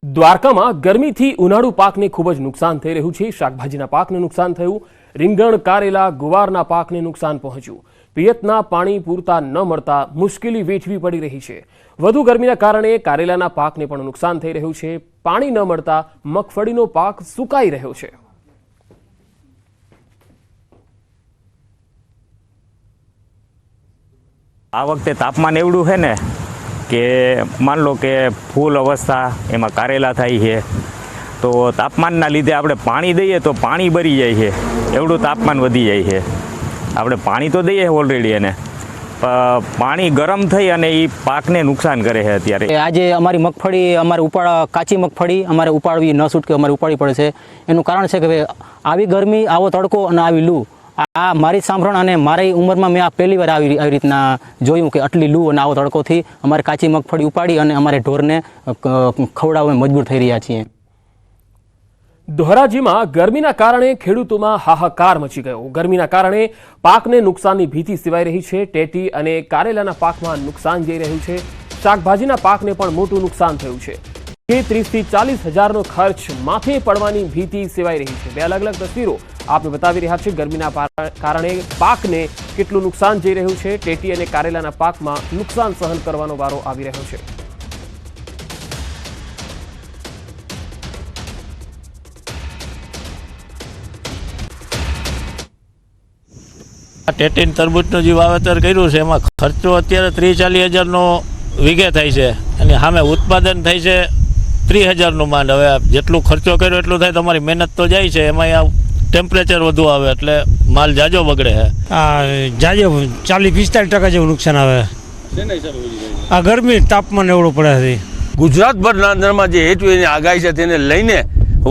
દ્વારકામાં ગરમીથી ઉનાળુ પાકને ખૂબ જ નુકસાન થઈ રહ્યું છે। શાકભાજીના પાકને નુકસાન થયું, રીંગણ, કારેલા, ગુવારના પાકને નુકસાન પહોંચ્યું। પિયતના પાણી પૂરતા ન મળતા મુશ્કેલી વેઠવી પડી રહી છે। વધુ ગરમીના કારણે કારેલાના પાકને પણ નુકસાન થઈ રહ્યું છે। પાણી ન મળતા મગફળીનો પાક સુકાઈ રહ્યો છે। આ વખતે તાપમાન એવડું છે ને કે માન લો કે ફૂલ અવસ્થા એમાં કારેલા થાય છે, તો તાપમાનના લીધે આપણે પાણી દઈએ તો પાણી બળી જાય છે, એવડું તાપમાન વધી જાય છે। આપણે પાણી તો દઈએ ઓલરેડી, એને પાણી ગરમ થઈ અને એ પાકને નુકસાન કરે છે। અત્યારે આજે અમારી મગફળી કાચી મગફળી અમારે ઉપાડવી ન છૂટકે અમારે ઉપાડવી પડે છે। એનું કારણ છે કે આવી ગરમી, આવો તડકો અને આવી લૂ, આ મારી સાંભળણ અને મારી ઉંમરમાં મેં આ પહેલી વાર આવી રીતના જોયું કે આટલી લૂ અને આવો તડકોથી અમારે કાચી મગફળી ઉપાડી અને અમારે ઢોરને ખવડાવવા મજબૂર થઈ રહ્યા છીએ। ધોરાજીમાં ગરમીના કારણે ખેડૂતોમાં હાહાકાર મચી ગયો। ગરમીના કારણે પાકને નુકસાનની ભીતિ સેવાઈ રહી છે। ટેટી અને કારેલાના પાકમાં નુકસાન જઈ રહ્યું છે। શાકભાજીના પાકને પણ મોટું નુકસાન થયું છે। 30 થી 40 હજારનો ખર્ચ માથે પડવાની ભીતિ સેવાઈ રહી છે। બે અલગ અલગ તસવીરો આપને બતાવી રહ્યા છે। ગરમીના કારણે પાકને કેટલું નુકસાન જઈ રહ્યું છે। ટેટી અને કારેલાના પાકમાં નુકસાન સહન કરવાનો વારો આવી રહ્યો છે। ટેટી તરબૂચનું જે વાવેતર કર્યું છે એમાં ખર્ચો અત્યારે 30-40 હજારનો વીઘે થાય છે અને સામે ઉત્પાદન થાય છે 30 હજારનું માંડ। હવે જેટલું ખર્ચો કર્યો એટલું થાય, તમારી મહેનત તો જાય છે, એમાં ટેમ્પરેચર વધુ આવે એટલે માલ જાજો બગડે છે। જાજો 40-45% જેવું નુકસાન આવે। આ ગરમી તાપમાન એવડું પડે છે। ગુજરાતભરના અંદરમાં જે હેઠવીની આગાહી છે તેને લઈને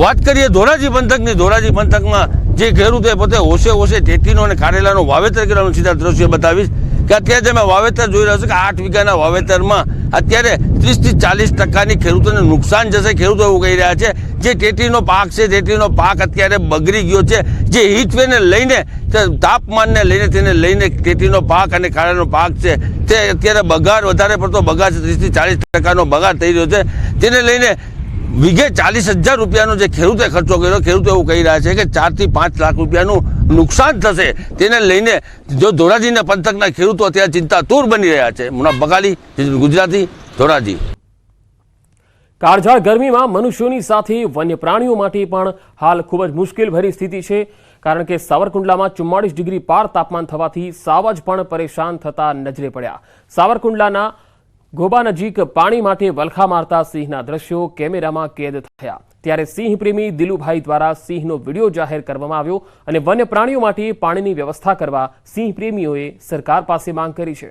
વાત કરીએ ધોરાજી પંથકની। ધોરાજી પંથકમાં જે ખેડૂતોએ પોતે ઓછે ટેટીનો અને કારેલાનું વાવેતર કરવાનું સીધા દ્રશ્ય બતાવીશ કે અત્યારે તમે વાવેતર જોઈ રહ્યો છો કે 8 વીઘાના વાવેતરમાં અત્યારે 30 થી 40% ખેડૂતોને નુકસાન જશે। ખેડૂતો એવું કહી રહ્યા છે જે ટેટીનો પાક છે, ટેટીનો પાક અત્યારે બગડી ગયો છે। જે હીટવેવને લઈને, તાપમાનને લઈને, તેને લઈને ટેટીનો પાક અને કારેલાનો પાક છે તે અત્યારે બગાડ, વધારે પડતો બગાડ છે, 30 થી 40%નો બગાડ થઈ રહ્યો છે। તેને લઈને વીઘે 40,000 રૂપિયાનો જે ખેડૂતે ખર્ચો કર્યો, ખેડૂતો એવું કહી રહ્યા છે કે 4 થી 5 લાખ રૂપિયાનું નુકસાન થશે। તેને લઈને જો ધોરાજીના પંથકના ખેડૂતો અત્યારે ચિંતાતુર બની રહ્યા છે। મુનાફ બકાલી, ગુજરાતી, ધોરાજી। કાળઝાળ ગરમીમાં મનુષ્યોની સાથે વન્ય પ્રાણીઓ માટે પણ હાલ ખૂબ જ મુશ્કેલ ભરી સ્થિતિ છે, કારણ કે સાવરકુંડલામાં 44 ડિગ્રી પાર તાપમાન થવાથી સાવજ પણ પરેશાન થતા નજરે પડ્યા। સાવરકુંડલાના ગોબા નજીક પાણી માટે વલખા મારતા સિંહના દ્રશ્યો કેમેરામાં કેદ થયા। ત્યારે સિંહ પ્રેમી દિલુભાઈ દ્વારા સિંહનો વિડીયો જાહેર કરવામાં આવ્યો અને વન્ય પ્રાણીઓ માટે પાણીની વ્યવસ્થા કરવા સિંહ પ્રેમીઓએ સરકાર પાસે માંગ કરી છે।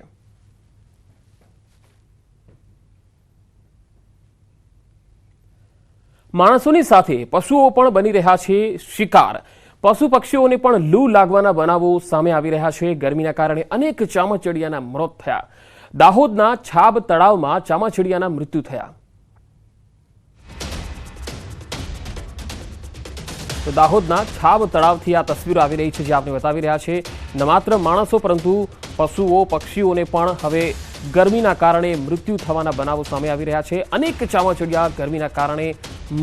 માણસોની સાથે પશુઓ પણ બની રહ્યા છે શિકાર। પશુ પક્ષીઓને પણ લૂ લાગવાના બનાવો સામે આવી રહ્યા છે। ગરમીના કારણે અનેક ચામાચીડિયાના મોત થયા। દાહોદના છાબ તળાવમાં ચામાચીડિયાના મૃત્યુ થયા। તો દાહોદના છાબ તળાવથી આ તસવીરો આવી રહી છે જે આપણે બતાવી રહ્યા છે। ન માત્ર માણસો પરંતુ પશુઓ, પક્ષીઓને પણ હવે ગરમીના કારણે મૃત્યુ થવાના બનાવો સામે આવી રહ્યા છે। અનેક ચામાચીડિયા ગરમીના કારણે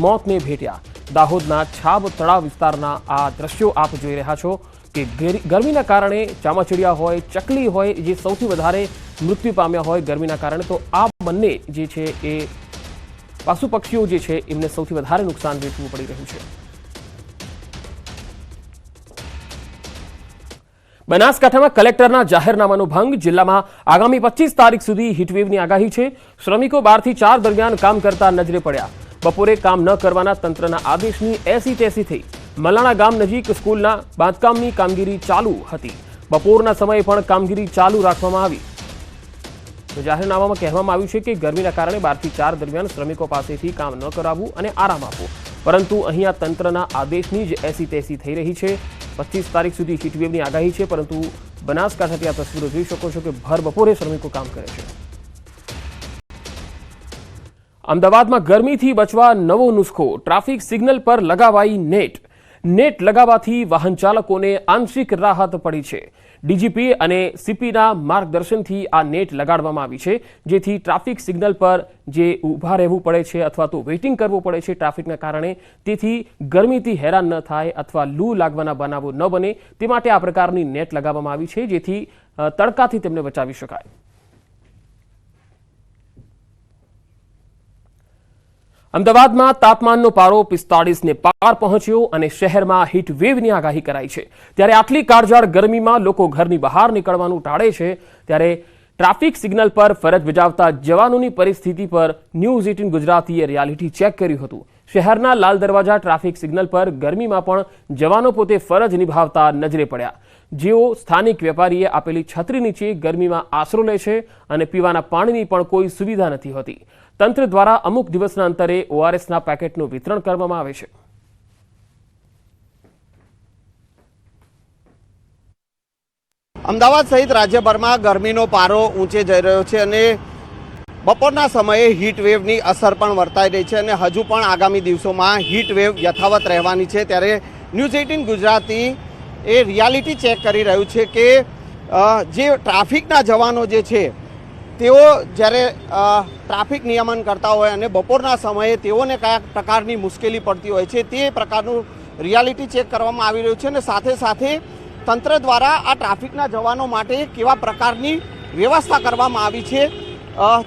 મોતને ભેટ્યા। દાહોદના છાબ તળાવ વિસ્તારના આ દ્રશ્યો આપ જોઈ રહ્યા છો કે ગરમીના કારણે ચામાચીડિયા હોય, ચકલી હોય, જે સૌથી વધારે મૃત્યુ પામ્યા હોય ગરમીના કારણે, તો આ બંને જે છે એ પશુ પક્ષીઓ જે છે એમને સૌથી વધારે નુકસાન વેઠવું પડી રહ્યું છે। બનાસકાંઠામાં કલેક્ટરના જાહેરનામાનો ભંગ। જિલ્લામાં આગામી 25 તારીખ સુધી હીટવેવની આગાહી છે। શ્રમિકો 12 થી 4 દરમિયાન કામ કરતા નજરે પડ્યા। બપોરે કામ ન કરવાના તંત્રના આદેશની એસી તેસી થઈ। મલાણા ગામ નજીક સ્કૂલના બાંધકામની કામગીરી ચાલુ હતી। બપોરના સમયે પણ કામગીરી ચાલુ રાખવામાં આવી। તો જાહેરનામામાં કહેવામાં આવ્યું છે કે ગરમીના કારણે 12 થી 4 દરમિયાન શ્રમિકો પાસેથી કામ ન કરાવવું અને આરામ આપવો, પરંતુ અહીંયા તંત્રના આદેશની જ એસી તેસી થઈ રહી છે। 25 તારીખ સુધી હીટવેવની આગાહી છે, પરંતુ બનાસકાંઠાથી આ તસવીરો જોઈ શકો છો કે ભર બપોરે શ્રમિકો કામ કરે છે। અમદાવાદમાં ગરમીથી બચવા નવો નુસ્ખો। ટ્રાફિક સિગ્નલ પર લગાવાઈ નેટ। નેટ લગાવવાથી વાહન ચાલકોને આંશિક રાહત પડી છે। ડીજીપી અને સીપીના માર્ગદર્શનથી આ નેટ લગાડવામાં આવી છે, જેથી ટ્રાફિક સિગ્નલ પર જે ઊભા રહેવું પડે છે અથવા તો વેઇટિંગ કરવું પડે છે ટ્રાફિકના કારણે, તેથી ગરમીથી હેરાન ન થાય અથવા લૂ લાગવાના બનાવો ન બને તે માટે આ પ્રકારની નેટ લગાવવામાં આવી છે, જેથી તડકાથી તેમને બચાવી શકાય. અમદાવાદમાં તાપમાનનો પારો 45ને પાર પહોંચ્યો અને શહેરમાં હીટ વેવની આગાહી કરાઈ છે. ત્યારે આટલી કાળઝાળ ગરમીમાં લોકો ઘરની બહાર નીકળવાનું ટાળે છે, ત્યારે ટ્રાફિક સિગ્નલ પર ફરજ બજાવતા જવાનોની પરિસ્થિતિ પર ન્યૂઝ 18 ગુજરાતીએ રિયાલિટી ચેક કર્યું હતું. શહેરના લાલ દરવાજા ટ્રાફિક સિગ્નલ પર ગરમીમાં પણ જવાનો પોતે ફરજ નિભાવતા નજરે પડ્યા, જેઓ સ્થાનિક વેપારીએ આપેલી છત્રી નીચે ગરમીમાં આશરો લે છે અને પીવાના પાણીની પણ કોઈ સુવિધા નથી હોતી. તંત્ર દ્વારા અમુક દિવસના અંતરે ઓઆરએસના પેકેટનું વિતરણ કરવામાં આવે છે. અમદાવાદ સહિત રાજ્યભરમાં ગરમીનો પારો ઊંચે જઈ રહ્યો છે અને બપોરના સમયે હીટ વેવની અસર પણ વર્તાઈ રહી છે અને હજુ પણ આગામી દિવસોમાં હીટ વેવ યથાવત રહેવાની છે. ત્યારે ન્યૂઝ 18 ગુજરાતી એ રિયાલિટી ચેક કરી રહ્યું છે કે જે ટ્રાફિકના જવાનો જે છે તેઓ જ્યારે ટ્રાફિક નિયમન કરતા હોય અને બપોરના સમયે તેઓને કયા પ્રકારની મુશ્કેલી પડતી હોય છે તે પ્રકારનું રિયાલિટી ચેક કરવામાં આવી રહ્યું છે અને સાથે સાથે તંત્ર દ્વારા આ ટ્રાફિકના જવાનો માટે કેવા પ્રકારની વ્યવસ્થા કરવામાં આવી છે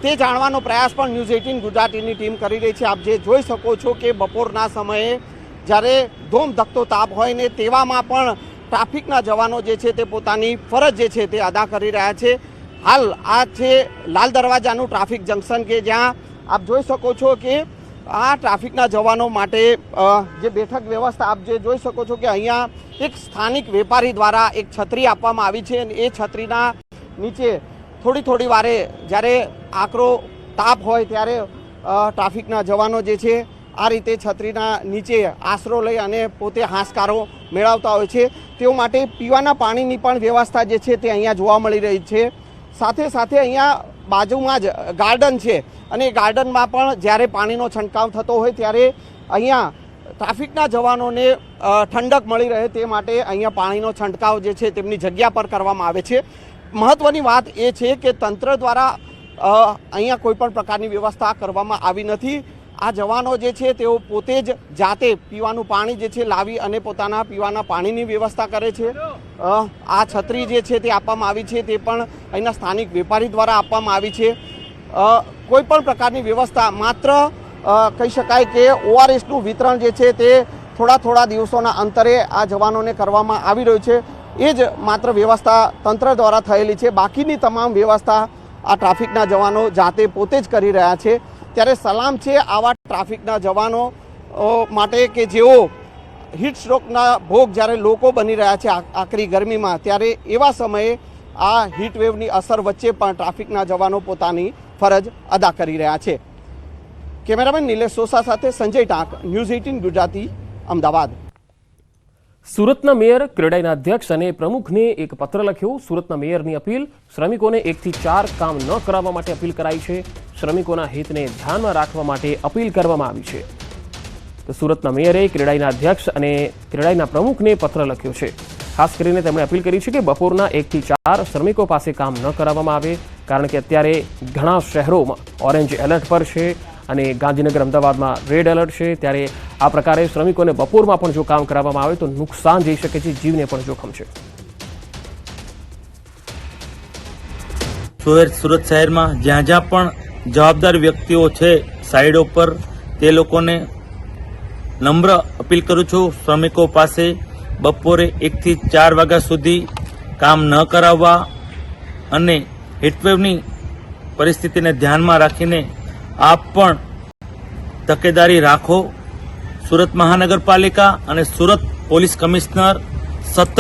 તે જાણવાનો પ્રયાસ પણ ન્યૂઝ 18 ગુજરાતીની ટીમ કરી રહી છે. આપ જે જોઈ શકો છો કે બપોરના સમયે જ્યારે ધોમધકતો તાપ હોય ને તેવામાં પણ ટ્રાફિકના જવાનો જે છે તે પોતાની ફરજ જે છે તે અદા કરી રહ્યા છે. હાલ આ છે લાલ દરવાજાનું ટ્રાફિક જંકશન કે જ્યાં આપ જોઈ શકો છો કે આ ટ્રાફિકના જવાનો માટે જે બેઠક વ્યવસ્થા આપ જે જોઈ શકો છો કે અહીંયા એક સ્થાનિક વેપારી દ્વારા એક છત્રી આપવામાં આવી છે અને એ છત્રીના નીચે થોડી વારે જ્યારે આકરો તાપ હોય ત્યારે ટ્રાફિકના જવાનો જે છે આ રીતે છત્રીના નીચે આશરો લઈ અને પોતે હાશકારો મેળવતા હોય છે. તેઓ માટે પીવાના પાણીની પણ વ્યવસ્થા જે છે તે અહીંયા જોવા મળી રહી છે. સાથે સાથે અહીંયા બાજુમાં જ ગાર્ડન છે અને એ ગાર્ડનમાં પણ જ્યારે પાણીનો છંટકાવ થતો હોય ત્યારે અહીંયા ટ્રાફિકના જવાનોને ઠંડક મળી રહે તે માટે અહીંયા પાણીનો છંટકાવ જે છે તેમની જગ્યા પર કરવામાં આવે છે. મહત્ત્વની વાત એ છે કે તંત્ર દ્વારા અહીંયા કોઈ પણ પ્રકારની વ્યવસ્થા કરવામાં આવી નથી. આ જવાનો જે છે તેઓ પોતે જ જાતે પીવાનું પાણી જે છે લાવી અને પોતાના પીવાના પાણીની વ્યવસ્થા કરે છે. આ છત્રી જે છે તે આપવામાં આવી છે તે પણ અહીંના સ્થાનિક વેપારી દ્વારા આપવામાં આવી છે. કોઈ પણ પ્રકારની વ્યવસ્થા માત્ર કહી શકાય કે ઓઆરએસનું વિતરણ જે છે તે થોડા દિવસોના અંતરે આ જવાનોને કરવામાં આવી રહ્યું છે. એ જ માત્ર વ્યવસ્થા તંત્ર દ્વારા થયેલી છે. બાકીની તમામ વ્યવસ્થા આ ટ્રાફિકના જવાનો જાતે પોતે જ કરી રહ્યા છે. ત્યારે સલામ છે આવા ટ્રાફિકના જવાનો માટે કે જેઓ હીટ સ્ટ્રોકના ભોગ જ્યારે લોકો બની રહ્યા છે આકરી ગરમીમાં, ત્યારે એવા સમયે આ હીટ વેવની અસર વચ્ચે પણ ટ્રાફિકના જવાનો પોતાની ફરજ અદા કરી રહ્યા છે. કેમેરામેન નિલેશ સોસા સાથે સંજય ટાંક, ન્યૂઝ 18 ગુજરાતી, અમદાવાદ. સુરતના મેયર ક્રેડાઈના અધ્યક્ષ અને પ્રમુખને એક પત્ર લખ્યો. સુરતના મેયરની અપીલ, શ્રમિકોને 1 થી 4 કામ ન કરાવવા માટે અપીલ કરાઈ છે. શ્રમિકોના હિતને ધ્યાનમાં રાખવા માટે અપીલ કરવામાં આવી છે. તો સુરતના મેયરે ક્રેડાઈના અધ્યક્ષ અને ક્રેડાઈના પ્રમુખને પત્ર લખ્યો છે. ખાસ કરીને તેમણે અપીલ કરી છે કે બપોરના 1 થી 4 શ્રમિકો પાસે કામ ન કરાવવામાં આવે, કારણ કે અત્યારે ઘણા શહેરોમાં ઓરેન્જ એલર્ટ પર છે અને ગાંધીનગર, અમદાવાદમાં રેડ એલર્ટ છે. ત્યારે આ પ્રકારે શ્રમિકોને બપોરમાં પણ જો કામ કરાવવામાં આવે તો નુકસાન જઈ શકે છે, જીવને પણ જોખમ છે. સુરત શહેરમાં જ્યાં પણ જવાબદાર વ્યક્તિઓ છે સાઈડો પર, તે લોકોને નમ્ર અપીલ કરું છું, શ્રમિકો પાસે બપોરે 1 થી 4 વાગ્યા સુધી કામ ન કરાવવા અને હીટવેવની પરિસ્થિતિને ધ્યાનમાં રાખીને આપ પણ તકેદારી રાખો. સુરત મહાનગરપાલિકા અને સુરત પોલીસ કમિશનર સતત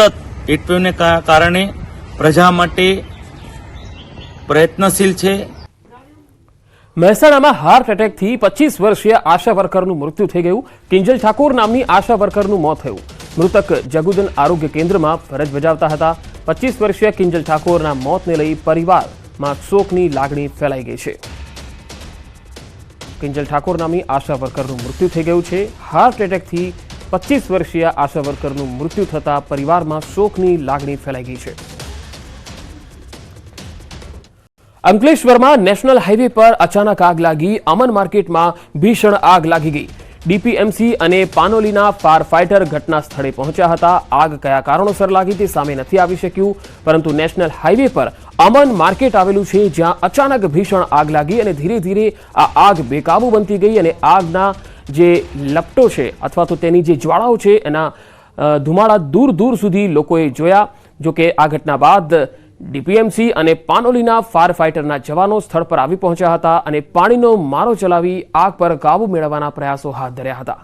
હીટવેવને કારણે પ્રજા માટે પ્રયત્નશીલ છે. મહેસાણામાં હાર્ટ એટેકથી 25 વર્ષીય આશા વર્કરનું મૃત્યુ થઈ ગયું. કિંજલ ઠાકોર નામની આશા વર્કરનું મોત થયું. મૃતક જગુદન આરોગ્ય કેન્દ્રમાં ફરજ બજાવતા હતા. 25 વર્ષીય કિંજલ ઠાકોરના મોતને લઈ પરિવારમાં શોકની લાગણી ફેલાઈ ગઈ છે. કિંજલ ઠાકોર નામની આશા વર્કરનું મૃત્યુ થઈ ગયું છે. હાર્ટ એટેકથી 25 વર્ષીય આશા વર્કરનું મૃત્યુ થતાં પરિવારમાં શોકની લાગણી ફેલાઈ ગઈ છે. અંકલેશ્વરમાં નેશનલ હાઈવે પર અચાનક આગ લાગી. અમન માર્કેટમાં ભીષણ આગ લાગી ગઈ. ડીપીએમસી અને પાનોલીના ફાયર ફાઈટર ઘટના સ્થળે પહોંચ્યા હતા. આગ કયા કારણોસર લાગી તે સામે નથી આવી શક્યું, પરંતુ નેશનલ હાઈવે પર અમન માર્કેટ આવેલું છે, જ્યાં અચાનક ભીષણ આગ લાગી અને ધીરે ધીરે આ આગ બેકાબુ બનતી ગઈ અને આગના જે લપટો છે અથવા તો તેની જે જ્વાળાઓ છે એના ધુમાડા દૂર દૂર સુધી લોકોએ જોયા. જોકે આ ઘટના બાદ ડીપીએમસી અને પાનોલીના ફાયર ફાઈટરના જવાનો સ્થળ પર આવી પહોંચ્યા હતા અને પાણીનો મારો ચલાવી આગ પર કાબુ મેળવવાના પ્રયાસો હાથ ધર્યા હતા.